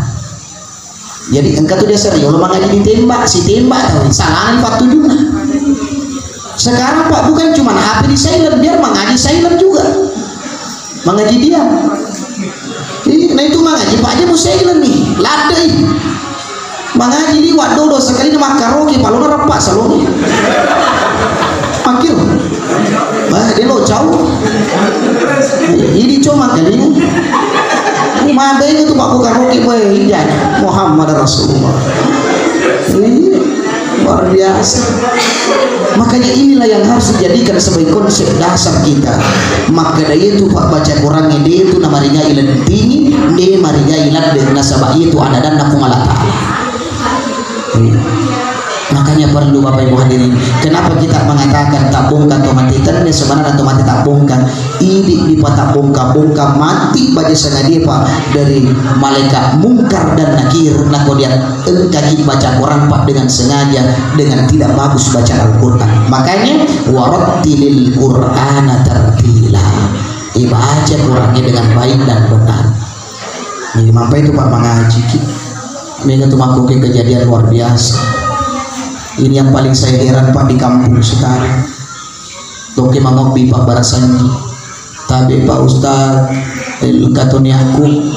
jadi engkau tuh dia serius lo mengaji ditembak si tembak tahu salahan faktu juga. Sekarang Pak bukan cuma HP di silent biar mengaji silent juga mengaji dia nah itu mengaji Pak aja mau silent nih ladai mengaji di wadodo sekali nama karaoke palu repak selalu makil dia lo jauh ini cuma kali ini madanya tuh Pak bukan karaoke Muhammad Rasulullah luar biasa. Makanya inilah yang harus dijadikan sebagai konsep dasar kita. Maka dari itu Pak baca Qurannya dia itu namanya ilan tinggi dia marinya ilan dengan nasabah itu ada dan nak mengalata. Makanya perlu Bapak Ibu hadirin kenapa kita mengatakan tak bongkar atau mati ternyata sebenarnya atau mati tak bongkar ini tak bongkar mati baca sengaja Pak dari malaikat mungkar dan nakir nak dia kaki baca Quran Pak dengan sengaja dengan tidak bagus baca Al-Quran makanya warattilil Qur'ana tartila baca Qurannya dengan baik dan benar ini mampai itu Pak mengaji mereka tuh melakukan kejadian luar biasa. Ini yang paling saya heran Pak di kampung sekarang. Doke mangopi Pak Barasanji. Tapi Pak Ustaz, katoni aku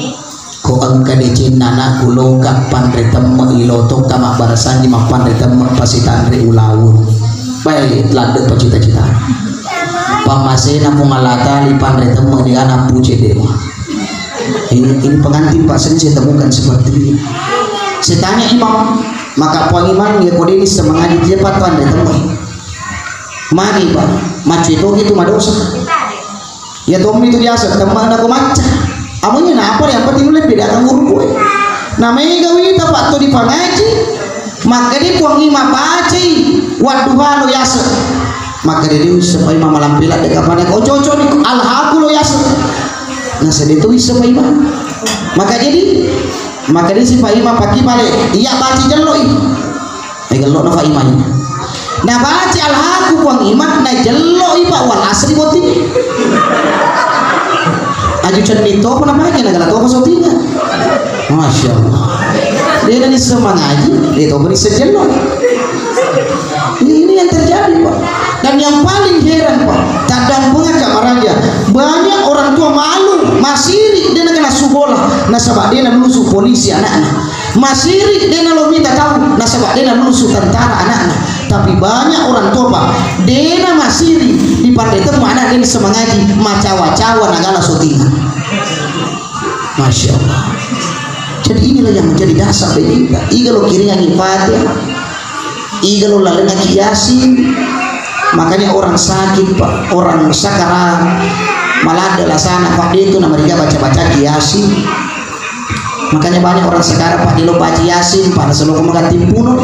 ko angka de nana kulo ka pandre temme ilotok kama Barasanji mak pandre temme pasitanre ulawun. Baik ladek cita-cita. pamasena pungalata lipan retemu di anak puce dewa. Ini pengantin Pak, sering saya temukan seperti ini. Saya tanya imam, maka pengiman ya kode ini semangat dia patuan retemu. Mari Pak, macu itu gitu madosa. Ya Tommy itu biasa teman aku maca. Amunya napa yang penting lebih beda kan guru gue. Namanya gawita Pak tuh di pangaji. Maka dia puang imam baca waduh lo yasa. Maka dia supaya mama lampilat dekat mana kau cocok ni alhaku lo yasa. Nah sedih tu bisa Pak Imam. Maka dia si Pak Imam pagi balik. Iya baca jeloi. Jeloi na Pak Imam. Nah baca alhaku puang imam na jeloi Pak wal asri boti. Aju cenito apa namanya negara tu apa sotinya. Masya Allah. Dia dari semangaji, dia tahu beri sejeloi. Ini yang terjadi Pak. Dan yang paling heran Pak, kadang pengakak maraja banyak orang tua malu masiri dia nak kena subola nasabak dia nak lulusu polisi anak-anak masiri dia nak minta tahu nasabak dia nak lulusu tentara anak-anak. Tapi banyak orang tua Pak dia nak masiri di pandai temu anak dia semangaji macawa-cawa nagala sotingan. Masya Allah. Jadi inilah yang menjadi dasar bagi kita. Iga lo kiri yang Fatihah, iga lo lalena Yasin. Makanya orang sakit Pak, orang sakarat, malah adalah sana Pak dia itu nama dia baca-baca Yasin. Makanya banyak orang sekarang Pak dia lo baca Yasin, pada selalu mengganti bunuh.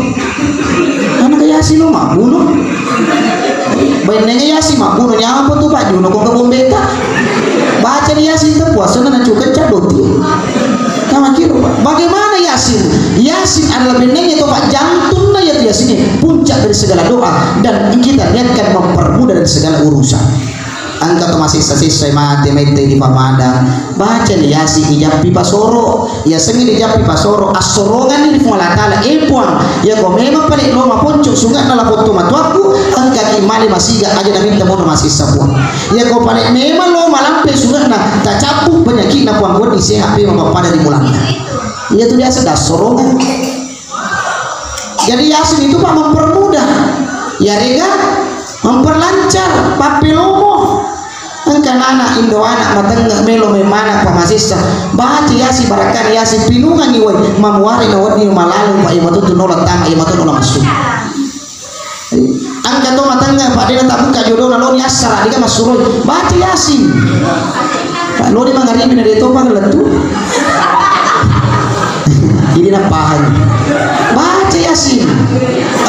Anak Yasin lo mak bunuh. Baiknya Yasin mak bunuh nyapa tuh Pak Juno kok kebun beta. Baca Yasin itu puasa dan cukup cadot dia. Nama kira Pak. Bagaimana Yasin? Yasin adalah benengnya itu Pak jantungnya ya Yasin puncak dari segala doa dan kita niatkan mempermudah dari segala urusan. Angkat masih sisa mati mete di pamada baca nih Yasin ijapi pasoro ya semi ijapi pasoro asorongan ini fualatala epuang ya kau memang paling loma poncok sungai nala foto matuaku angkat imali masih gak aja nabi temu masih sapuan ya kau paling memang loma lampe sungai nah tak capuk penyakit na puang gue isi HP membawa dari mulanya ya itu biasa dah sorongan. Jadi Yasin itu Pak mempermudah ya rega memperlancar papilomo engkan anak indo anak matengah melo memana pamasisa baca Yasin barakan Yasin pinungan iwai mamuari na wadi malalu Pak imatu tu nolak tama imatu nolak masuk angkat tu matengah Pak dia tak buka jodoh na loni asara dia masuk baca Yasin Pak loni mangaribi na dito Pak letu ini nak paham baca Yasin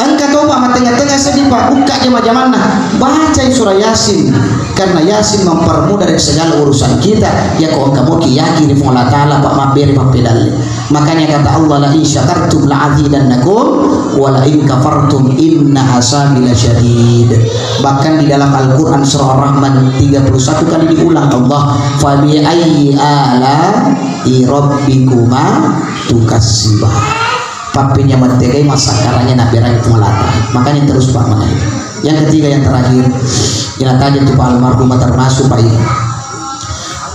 angkat tu Pak matengah-tengah sedih Pak buka jemaah baca surah Yasin karena Yasin mempermudah dari segala urusan kita ya kau kamu yakin di Allah Ta'ala Pak maberi mapedal. Makanya kata Allah la in syakartum la azidannakum wa la in kafartum inna azabi lasyadid. Bahkan di dalam Al-Qur'an surah Rahman 31 kali diulang Allah fa bi ayyi ala rabbikuma tukazzibah. Papinya mentegai masakaranya nabi rai melata. Makanya terus Pak mengenai. Yang ketiga yang terakhir yang tadi itu Pak almarhum termasuk Pak ini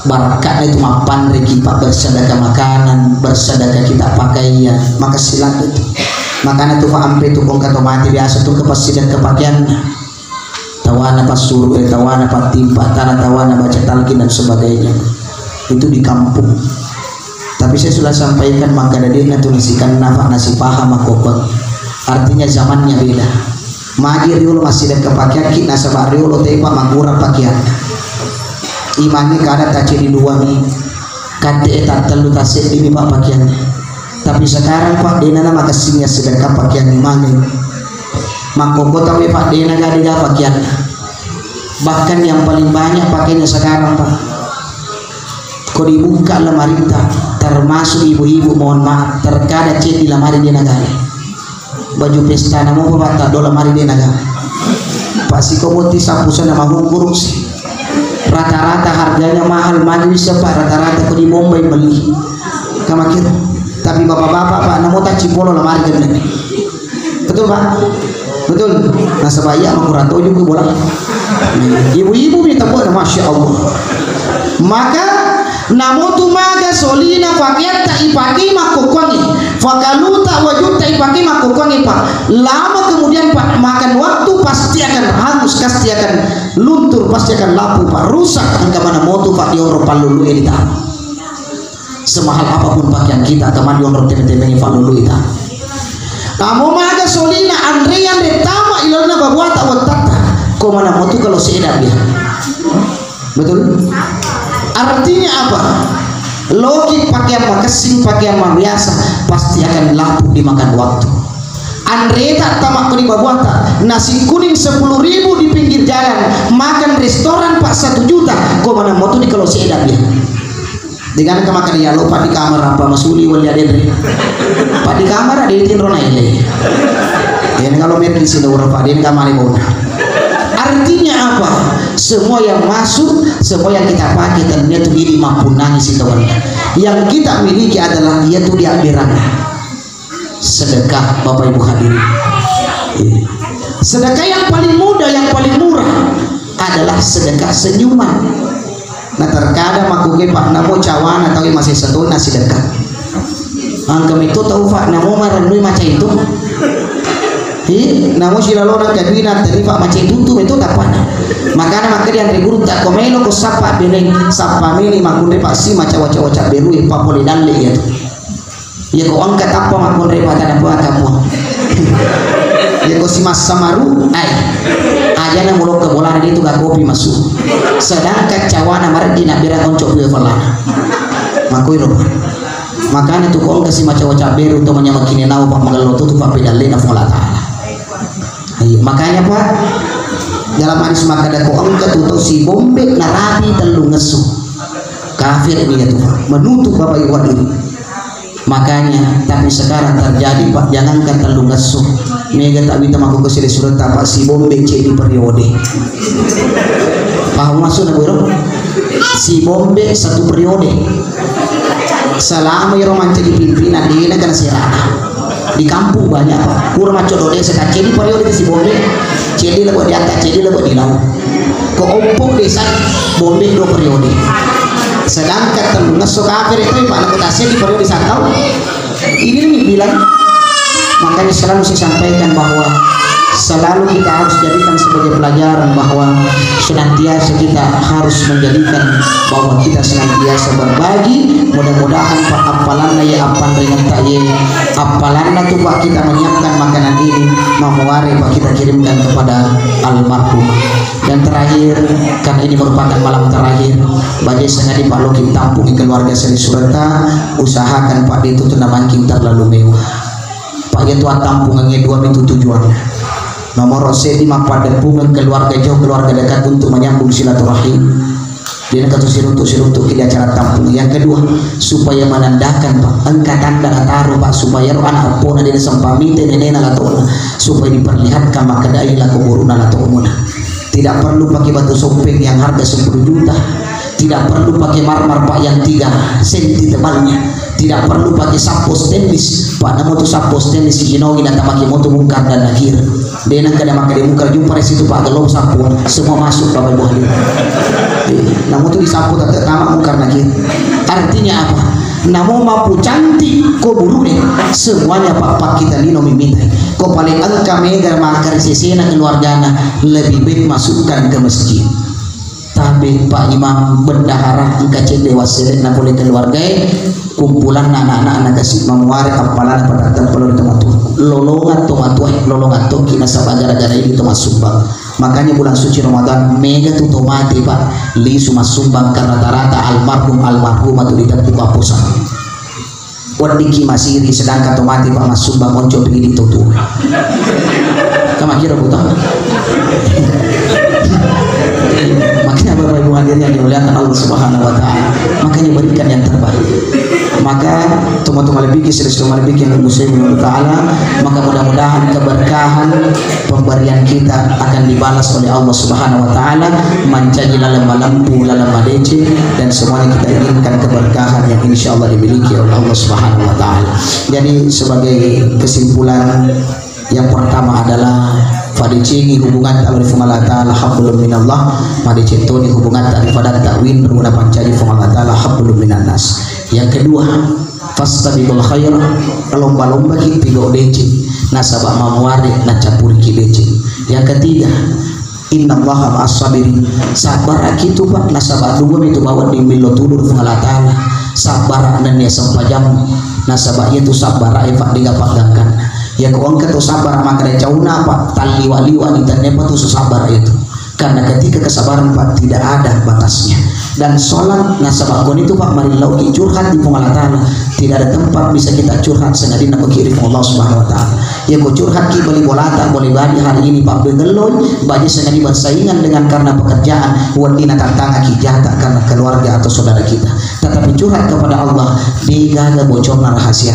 barakatnya itu mapan reki Pak bersedekah makanan bersedekah kita pakaian maka silat itu makanya itu Pak ampe itu kong kata mati biasa tuh kepasidan kepakaian tawana pas suruh tawana pas timpa tanah tawana baca talqin dan sebagainya itu di kampung. Tapi saya sudah sampaikan maka dari tuliskan nafak nasi paham makokot artinya zamannya beda. Magi riulo masih dan kepakaian kita sabar riulo tepa mangura pakaian imani kada tak di dua mi kade tak telu tasik ini Pak pakaian. Tapi sekarang Pak dena nama kesingnya sedekah pakaian imani makoko tapi Pak dena gada pakaian bahkan yang paling banyak pakainya sekarang Pak kau dibuka lemari termasuk ibu-ibu mohon maaf terkadang cek di lemari dia negara baju pesta namu Pak tak dola mari dia naga pasti komoti sapusan nama hukum rata-rata harganya mahal majlis Pak rata-rata kau di Bombay beli kamakir tapi bapak-bapak Pak namu tak cipolo lemari dia betul Pak betul nah sebaya sama kurato juga bola ibu-ibu minta buat Masya Allah maka namu tu maga solina pakaian tak ipaki makokwangi fakaluta wajuta ipaki makukoni pak lama kemudian pak makan waktu pasti akan hangus, pasti akan luntur, pasti akan lapu pak, rusak angka mana motu pak diorok palulu ini tak semahal apapun pakaian kita teman diorok teme-teme palulu itu kamu maga solina andrean retama ilona babuata watata kau mana motu kalau seedap dia betul artinya apa logi pakai apa kesing pakai apa biasa pasti akan lapu dimakan waktu. Andre tak tamak di babuata nasi kuning 10.000 di pinggir jalan makan restoran pak 1 juta kau mana mau tuh di kalau seedap ya dengan kemakan dia lo pak di kamar apa masuli wali ada pak di kamar ada di rona ini ya kalau mereka sini orang pak di kamar ini artinya apa semua yang masuk semua yang kita pakai ternyata tuh ini mampu nangis itu yang kita miliki adalah yaitu di akhirat sedekah Bapak Ibu hadirin sedekah yang paling mudah yang paling murah adalah sedekah senyuman. Nah terkadang aku ke pak namo cawan atau masih satu nasi sedekah anggam itu tahu pak namo marandui macam itu namo sila lorang kadwina tadi pak macam itu apa makanya dia guru tak komelo ko sapa bene sapa mini makunde pak si macam waca beru pak boleh dalle ya ya ko angkat apa makunde pak tanah buat kamu ya ko si mas samaru aja na mulok ke bola itu gak kopi masuk sedangkan cawana margi na bira konco be falana makoi ro makanya tuh ko si macam waca beru to manyamakine nawo pak magalo tuh pak pedalle na fola taala. Makanya pak dalam hadis maka ada ko angka tuh si bombe narabi telu ngesu kafir ini tuh menutup Bapak Ibu hadirin. Makanya tapi sekarang terjadi pak jangankan telu ngesu mega tak bisa aku kesini surat apa si bombe jadi periode paham maksudnya bro si bombe 1 periode selama yang romantis di pimpinan di negara sirana di kampung banyak pak kurma codode sekat jadi periode si bombe jadi lebih di atas jadi lebih di laut ke ompong desa bombe 2 periode sedangkan telu ngesu kafir itu pak nakutasi di periode 1 tahun ini bilang. Makanya selalu saya sampaikan bahwa selalu kita harus jadikan sebagai pelajaran bahwa senantiasa kita harus menjadikan bahwa kita senantiasa berbagi. Mudah-mudahan pak apalanna ya apan dengan taye apalanna tuh pak kita menyiapkan makanan ini mamuari pak kita kirimkan kepada almarhum. Dan terakhir karena ini merupakan malam terakhir bagi sengaja pak Loki tampungi keluarga Seri Surata usahakan pak itu tunamakin terlalu mewah pak itu tampungannya 2 itu tujuannya nomor di pada pungan keluarga jauh keluarga dekat untuk menyambung silaturahim dia kata sirutuk di acara tampung. Yang kedua supaya menandakan pak angkatan dan taruh pak supaya roh anak pona di sampamite nenena latona supaya diperlihatkan maka dai la kuburuna latona tidak perlu pakai batu sopeng yang harga 10 juta tidak perlu pakai marmer pak yang 3 senti tebalnya tidak perlu pakai sapo stainless pak namun tuh sapo stainless ginogi dan pakai motor bungkar dan akhir denang kada makan di muka jumpa di situ pak gelom sapo semua masuk Bapak Ibu hadirin namun tuh disapu tak kama bungkar akhir artinya apa namun mampu cantik kok buru deh semuanya pak kita lino meminta kok paling angka mega makar sesena keluargana lebih baik masukkan ke masjid tapi Pak Imam bendahara engka cedewa seret na boleh keluarga kumpulan anak-anak kasih memuari apalan pada tempel tomatu lolongan tuh kina sabah gara-gara ini tuh sumbang makanya bulan suci Ramadan mega tuh tomati pak li suma sumbang karena rata-rata almarhum atau di tempat papusan wadiki masiri sedangkan tomati pak mas sumbang onco pergi ditutup kama kira buta makanya Bapak Ibu hadirin yang dimuliakan Allah Subhanahu wa taala makanya berikan yang terbaik maka teman-teman lebih sesuatu lebih yang muslim taala maka mudah-mudahan keberkahan pemberian kita akan dibalas oleh Allah Subhanahu wa taala mancaji lalam lampu lalam madece dan semuanya kita inginkan keberkahan yang insyaallah dimiliki oleh Allah Subhanahu wa taala. Jadi sebagai kesimpulan yang pertama adalah fadicingi hubungan ta'ala Allah ta'ala hablum minallah madicetoni hubungan ta'ala takwin berguna pancari Allah ta'ala hablum minannas. Yang kedua fastabiqul khairat, lomba-lomba ki tigo dece nasabak mamuari na capuri ki dece. Yang ketiga, innallaha ma'as sabirin, sabar akitu pak nasabak dua itu bawa di milo tudur Allah Ta'ala, sabar dan ya sempajam nasabak itu sabar ai pak digapagangkan ya ko angka tu sabar maka da cauna pak taliwa-liwa di tanpa tu sabar itu, karena ketika kesabaran pak tidak ada batasnya. Dan sholat nasabakon itu pak mari lauki curhat di Allah Ta'ala, tidak ada tempat bisa kita curhat senadina mengirim Allah Subhanahu Wa Ta'ala. Ya ko curhat ki boleh bolata boleh badi hari ini pak begelon badi senadi bersaingan dengan karena pekerjaan wadina tantangan ki jata karena keluarga atau saudara kita, tetapi curhat kepada Allah digaga bocorna rahasia.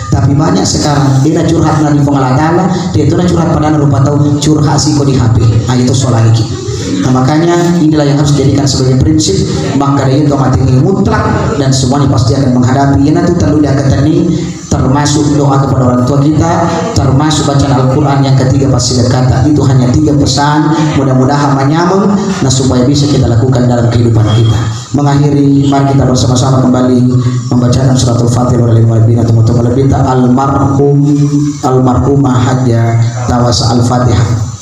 Tapi banyak sekarang dia curhat di Allah Ta'ala, dia itu curhat pada rupa tahu curhat sih di HP. Nah itu soal lagi. Nah, makanya inilah yang harus dijadikan sebagai prinsip. Maka dia itu mati mutlak dan semuanya pasti akan menghadapi. Ini nanti terlalu diangkatani, termasuk doa kepada orang tua kita, termasuk bacaan Al-Quran. Yang ketiga pasti berkata itu hanya 3 pesan, mudah-mudahan menyambung nah supaya bisa kita lakukan dalam kehidupan kita. Mengakhiri, mari kita bersama-sama kembali membacakan surat Al-Fatihah oleh Nabi teman-teman kita almarhumah Hajjah Tawasa Al-Fatihah.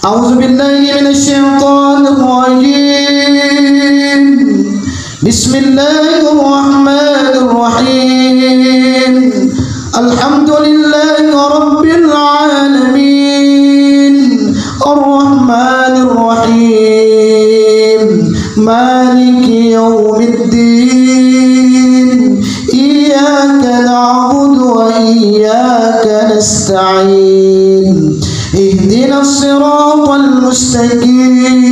A'udzu billahi minasyaitonir rajim. Bismillahirrahmanirrahim. Alhamdulillahi rabbil alamin. Arrahmanir rahim. Maliki yaumiddin. Iyyaka na'budu wa iyyaka nasta'in. اهدنا الصراط المستقيم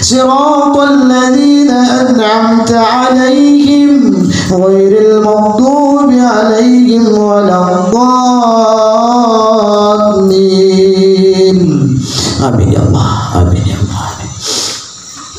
صراط الذين أنعمت عليهم غير المغضوب عليهم ولا الضالين. Amin ya Allah, amin ya Allah.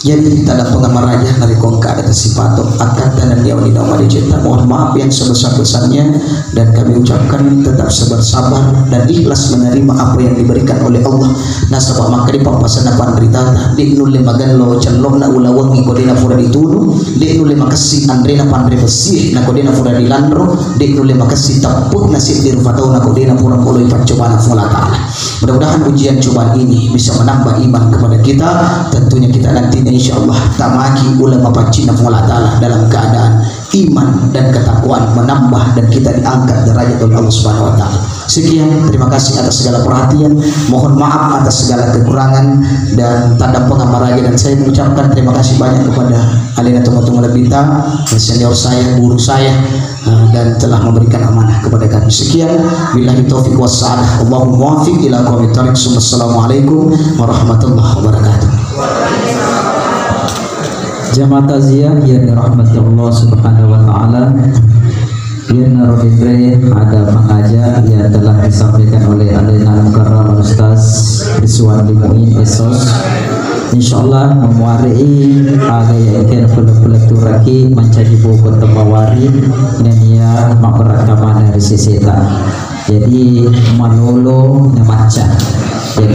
Jadi kita ada pengamar raja dari kongka ada sipato akad dan dia wanita mari cinta. Mohon maaf yang sebesar-besarnya dan kami ucapkan tetap sabar dan ikhlas menerima apa yang diberikan oleh Allah. Nasabah maka di papasan pandrita di nulle magallo callom na ulawangi kodina fura ditunu di nulle makasi andrena pandre bersih na kodina fura dilandro di nulle makasi taput nasib di rufatau na kodina fura koloi percobaan Allah Ta'ala. Mudah-mudahan ujian cobaan ini bisa menambah iman kepada kita. Tentunya kita nanti insyaallah tamaki ulama pacina Allah Ta'ala dalam keadaan iman dan ketakwaan menambah dan kita diangkat derajat oleh Allah Subhanahu Wa Ta'ala. Sekian, terima kasih atas segala perhatian, mohon maaf atas segala kekurangan dan tanda pengamaraja, dan saya mengucapkan terima kasih banyak kepada alina teman-teman Lebita, senior saya, guru saya, dan telah memberikan amanah kepada kami. Sekian, billahi taufiq wassadah, Allahumma muwaffiq ila aqwamit thoriq. Assalamualaikum warahmatullahi wabarakatuh. Jamaah taziah yang dirahmati Allah Subhanahu wa taala, yang narodibre ada pengajar yang telah disampaikan oleh Alina Al-Mukarram Ustaz Rizwan Limuin Esos. Insyaallah memuari ada yang pula turaki mencari buku temawari dan ia makrakaman dari sisita. Jadi manolo nemaca. Jadi